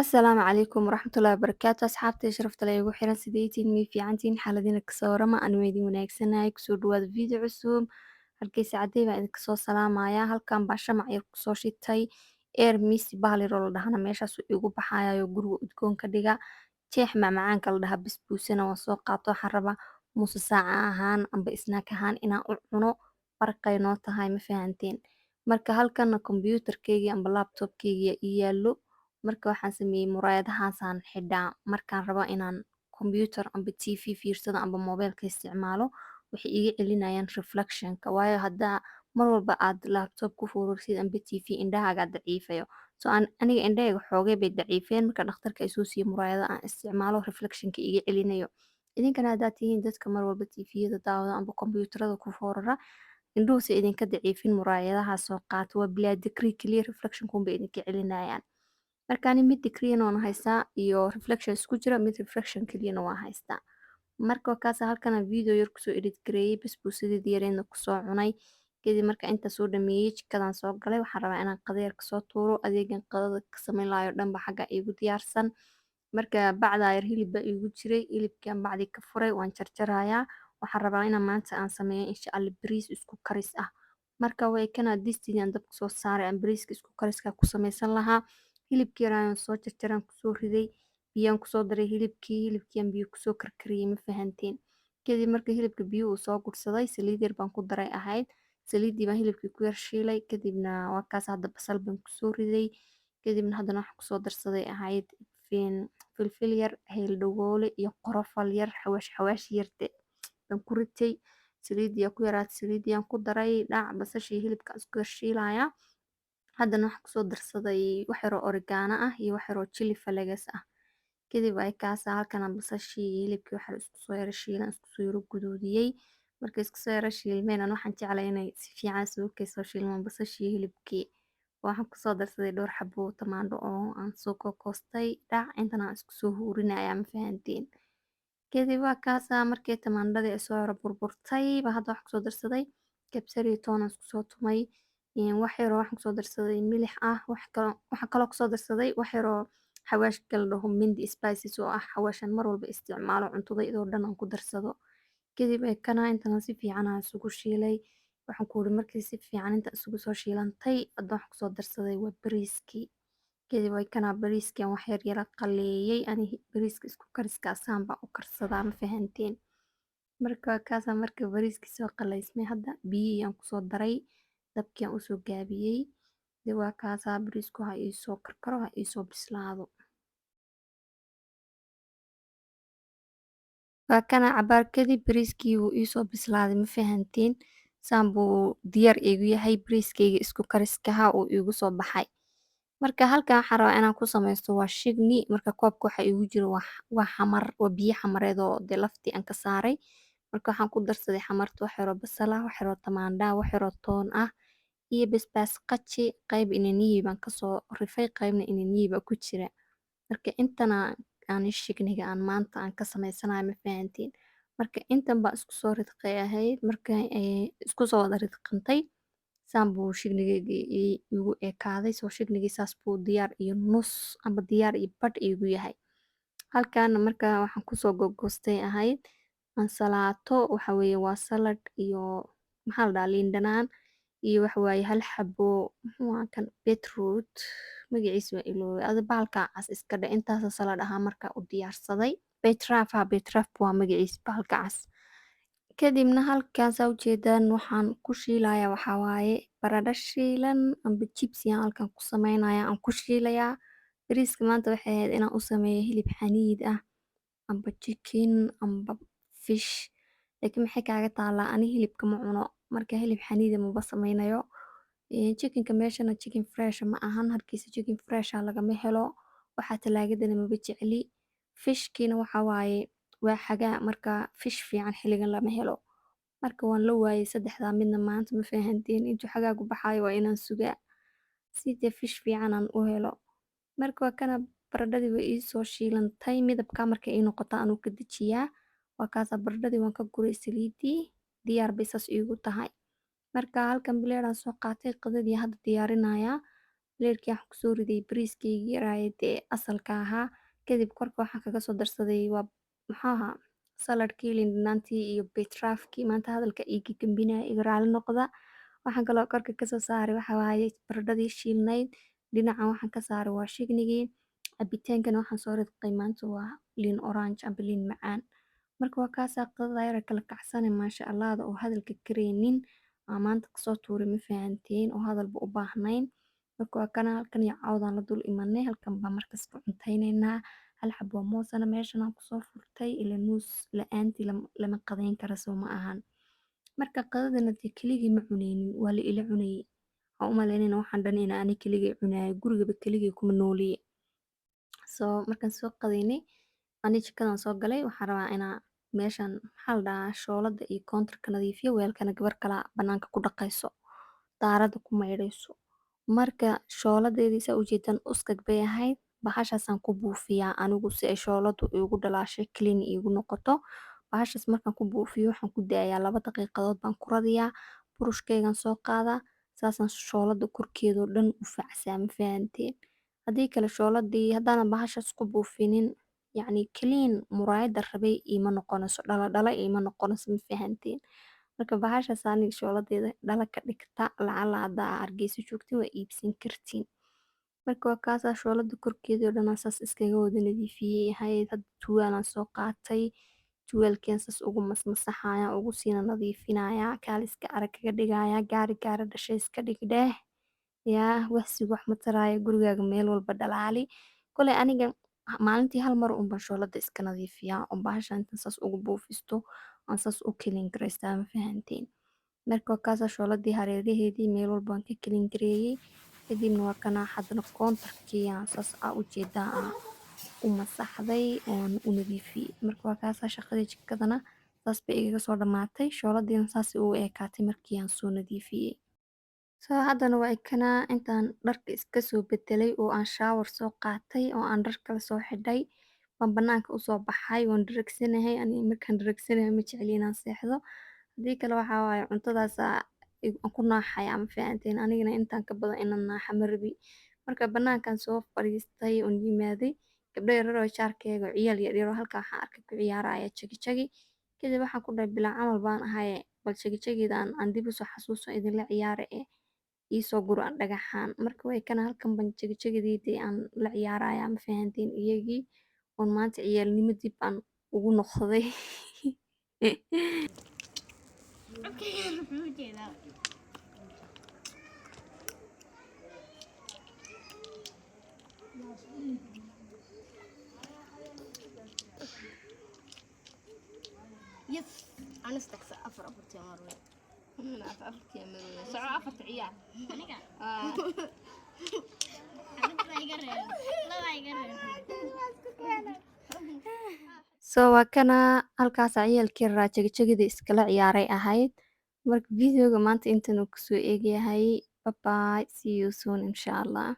Asalaamu calaykum waraxmatullaahi wabarakaatu asxaabta sharafta leh igu xiran sideytiin mii fiicantiin xaaladina kasoo warama anuu idin wanaagsanahay kusoo dhawaada video cusub halkayse cadey baan idinka soo salaamaya halkan baa shamac yar kusoo shitay eer miisi baalir oo la dhahana meeshaas igu baxayayo guriga udgoon ka dhiga jeex macmacaanka la dhaha basbuusana waan soo qaato waxaan rabaa muuse saaca ahaan amba snack ahaan inaan u cuno barqay noo tahay ma fahanteen marka halkana kombiyuutarkeyga amba laptopkeyga ii yaallo marka waxaan sameeyey muraayadahaasaan xidhaa markaan rabo inaan kombiyuutar amba tv fiirsado amba moobeelka isticmaalo waxay iga celinayaan reflectionka waayo haddaa mar walba aad laptop ku fuurarsid amba tv indhahaagaa daciifayo so aniga indhahayga xoogay bay daciifeen marka dhakhtarka ay soo siiyey muraayado aan isticmaalo reflectionka iga celinayo idinkana haddaad tihiin dadka mar walba tviyada daawada amba kombiyuutarada ku foorara indhuhuse idinka daciifin muraayadaha soo qaata waa bilaa digrii keliya reflectionkunbay idinka celinayaan markaani mid degree-na waan haystaa iyo reflection isku jira mid reflection keliyana waan haystaa marka kaas halkana video yar kusoo edit gareeyay basbuusadeedii yareedna kusoo cunay kadib marka inta soo dhameeyey jikadaan soo galay waxaan rabaa inaan qadeer kasoo tuuro adeegan qadada ka samayn lahayo dhanba xagga igu diyaarsan marka bacdaa yar hilib baa igu jiray hilibkaan bacdii ka furay waan jarjarayaa waxaan rabaa inaan maanta aan sameeyo insha alla bariis isku karis ah marka way kana distigan dabka soo saaray aan bariiska isku kariska ku samaysan lahaa hilibkii yaraan soo jarjaraan kusoo riday biyaan kusoo daray hilibkiiaan biyo kusoo karkariyey ma fahanteen kadib marka hilibka biyo uu soo gursaday saliid yar baan ku daray ahayd saliiddii baan hilibkii ku yar shiilay kadibna waa kaas hadda basal baan kusoo riday kadibna haddana waxaan kusoo darsaday ahayd filfil yar heel dhagoole iyo qorofal yar xawaash yarde baan ku ritay saliiddii ku yaraatay saliiddii ku daray dhac basashii hilibka isku yar shiilayaa haddana waxaan kusoo darsaday wax yaroo oregano ah iyo wax yaroo chili flakes ah kadib ay kaasa halkana basashii iyo hilibkii waxaa isku soo yara shiilan isku soo yara guduudiyey markay isku soo yara shiilmeen waxaan jeclay inay si fiican isugu kaysoo shiilmaan basashii iyo hilibkii waxaan kusoo darsaday dhowr xabo tamaandho oo aan soo koostay dhac intana aan isku soo huurinaya ma fahanteen kadib waa kaasa markii tamaandhadii ay soo yara burburtay baa hadda waxaan kusoo darsaday kabsar iyo toon aan isku soo tumay wax yaroo waxaan kusoo darsaday milix ah waxaan kaloo kusoo darsaday wax yaroo xawaashka la dhaho mindi spices oo ah xawaashan mar walba isticmaalo cuntada idoo dhan aan ku darsado kadib kana intana si fiican aan isugu shiilay waxaan ku yiri markii si fiican inta isugu soo shiilantay hadda waxaan kusoo darsaday waa bariiskii kadib kana bariiskii aan wax yar yara qaleeyay ani bariiska isku kariska asaan baan u karsadaa ma fahanteen marka kaasa marka bariiskii soo qaleysmay hadda biyihii aan kusoo daray dabkii aan usoo gaabiyey dib waa kaasaa bariisku ha iisoo karkaro ha iisoo bislaado waa kana cabaar kadib bariiskii wuu iisoo bislaaday ma fahanteen saan buu diyaar iigu yahay bariiskayga isku kariskaha uu iigu soo baxay marka halkan waxaan rabaa inaan ku samaysto waa shigni marka koobka waxa iigu jiro waa xamar waa biyo xamareed oo dee laftii aan ka saaray marka waxaan ku darsaday xamarta wax yaroo basal ah wax yaroo tamaandho ah wax yaroo toon ah iyo basbaas qaji qayb inaniyi baan kasoo rifay qaybna inaniyi baa ku jira marka intana aan shigniga aan maanta aan ka samaysanayo ma fahanteen marka intan baa isku soo ridqay ahayd marka isku soo wada ridqantay saan buu shignigeygii igu ekaaday soo shignigii saas buu diyaar iyo nus amba diyaar iyo badh igu yahay halkaana marka waxaan kusoo gogoostay ahayd ansalaato waxa weeye waa salad iyo maxaa la dhahaa liin dhanaan iyo waxa waaye hal xabo waa kan beetroot magaciisa waa iloobay adi bahalka cas iska dhe intaasa salad ahaa marka u diyaarsaday betraf waa magaciisa bahalka cas kadibna halkaasaa ujeedaan waxaan ku shiilayaa waxaa waaye baradho shiilan amba jibsi aan halkan ku sameynaya aan ku shiilayaa bariiska maanta waxay ahayd inaan u sameeyo hilib xaniid ah amba chicken amba fish laakiin maxay kaaga taalaa ani hilibka ma cuno marka hilib xaniida maba sameynayo chickenka meeshana chicken fresh ma ahan halkiisa chicken fresh lagama helo waxaa talaagadana maba jecli fishkiina waxaa waaye waa xagaa marka fish fiican xilligan lama helo marka waan la waayay saddexdaa midna maanta ma fahanteen intuu xagaagu baxaayo waa inaan sugaa si dee fish fiican aan u helo marka waa kana baradhadii way iisoo shiilantay midabka markay ii noqota anuu ka dejiyaa waa kaasa baradhadii waan ka guray saliidii diyaar bay saas iigu tahay marka halkan bileedhaan soo qaatay qadadii hadda diyaarinayaa leerkii waxaan kusoo riday bariiskaygii yaraaye dee asalka ahaa. Kadib korka waxaan kaga soo darsaday waa muxuu ahaa saladhkii, liin dhanaantii iyo beetraafkii. Maanta hadalka ii gagambinaya iga raali noqda. Waxaan kaloo korka kasoo saaray waxa waaye baradhadii shiilnayd. Dhinacan waxaan ka saaray waa shignigii. Cabitaankana waxaan soo ridqay maanta waa liin orange amba liin macaan. Marka waa kaasaa qadada yar ee kala kacsane maasha Allahda oo hadalka kareynin. Maanta kasoo tuuray ma fahanteen oo hadalba u baahnayn. Marka waa kana halkan iyo cawdaan la dul imanay halkan baa markas ku cuntaynaynaa. Hal xabo moosana meeshan aan kusoo furtay ila muus la'aantii lama qadayn kara soo ma ahan. Marka qadadana dee keligii ma cuneynin waa la ila cunayay. Waxaan u malaynayna waxaan dhan in ani keligay cunayo gurigaba keligay kuma nooliye. Markaan soo qadaynay ani jikadan soo galay waxaan rabaa inaa meeshan maxaa la dhahaa shoolada iyo koontarka nadiifiyo weelkana gabar kala banaanka ku dhaqayso daarada ku maydhayso. Marka shooladeedii saa u jeedaan uskag bay ahayd bahashaasaan ku buufiyaa anigu si ay shooladu igu dhalaashay clean igu noqoto. Bahashaas markaan ku buufiyo waxaan ku daayaa 2 daqiiqadood baan ku radiyaa. Burushkaygan soo qaadaa saasaan shoolada korkeedoo dhan u facsaa ma fahanteen. Haddii kale shooladii haddana bahashaas ku buufinin yacni clean muraayada rabay ima noqonayso dhala ima noqonayso ma fahanteen. Marka bahashaas aniga shooladeeda dhala ka dhigta lacala haddaa Hargeysa joogtiin waa iibsan kartiin. Marka waa kaasaa shoolada korkeedii oo dhan aan saas iskaga wada nadiifiyay ahayd hadda tuwaalaan soo qaatay. Tuwaalkiin saas ugu masmasaxaya ugu siina nadiifinaya kaaliska arag kaga dhigaya gaari dhashay iska dhigdeh. Yaa wahsi wax ma taraayo gurigaaga meel walba dhalaali. Koley aniga maalintii hal mar un baan shoolada iska nadiifiyaa oo bahashan intaan saas ugu buufisto aan saas u clean gareystaa ma fahanteen. Marka waa kaasaa shooladii hareeraheedii meel walba waan ka clean gareeyay. Kadibna waa kana haddana koontarkii aan saas u jeedaa u masaxday oon u nadiifiyay. Marka waa kaasaa shaqadii jikadana saas bay igaga soo dhamaatay shooladiina saas u ekaatay markii aan soo nadiifiyay. Haddana waa kana intaan dharka iska soo bedelay oo aan shower soo qaatay oo aan dhar kala soo xidhay baan banaanka u soo baxay waan dheregsanahay aniga markaan dheregsanahay ma jecli inaan seexdo. Haddii kale waxaa waaye cuntadaas aan ku naaxaya ma fahanteen anigana intaan ka badan inaan naaxa ma rabi. Marka banaankaan soo fadhiistay oon yimaaday gabdho yaryar oo jaarkeyga oo ciyaal yar yar oo halkaa waxaan arkay ku ciyaaraya chagi. Kadib waxaan ku dhahay bilaa camal baan ahay bal chagidaan aan dib u soo xasuusto idinla ciyaare ii soo guro dhagaxaan. Marka way kana halkan baan chagidii aan la ciyaaraya ma fahanteen iyagii oon maanta ciyaalnimo dib aan ugu noqday. Yes, أنا استكسر أفرت يا مروة. أنا أفرت يا مروة. سرعة أفرت عيال. أنا Waa kana halkaas ciyaalkii yaraa chagida iskala ciyaaray ahayd. Marka videoga maanta intan uu kusoo eegyahay. Bye bye. See you soon insha Allah.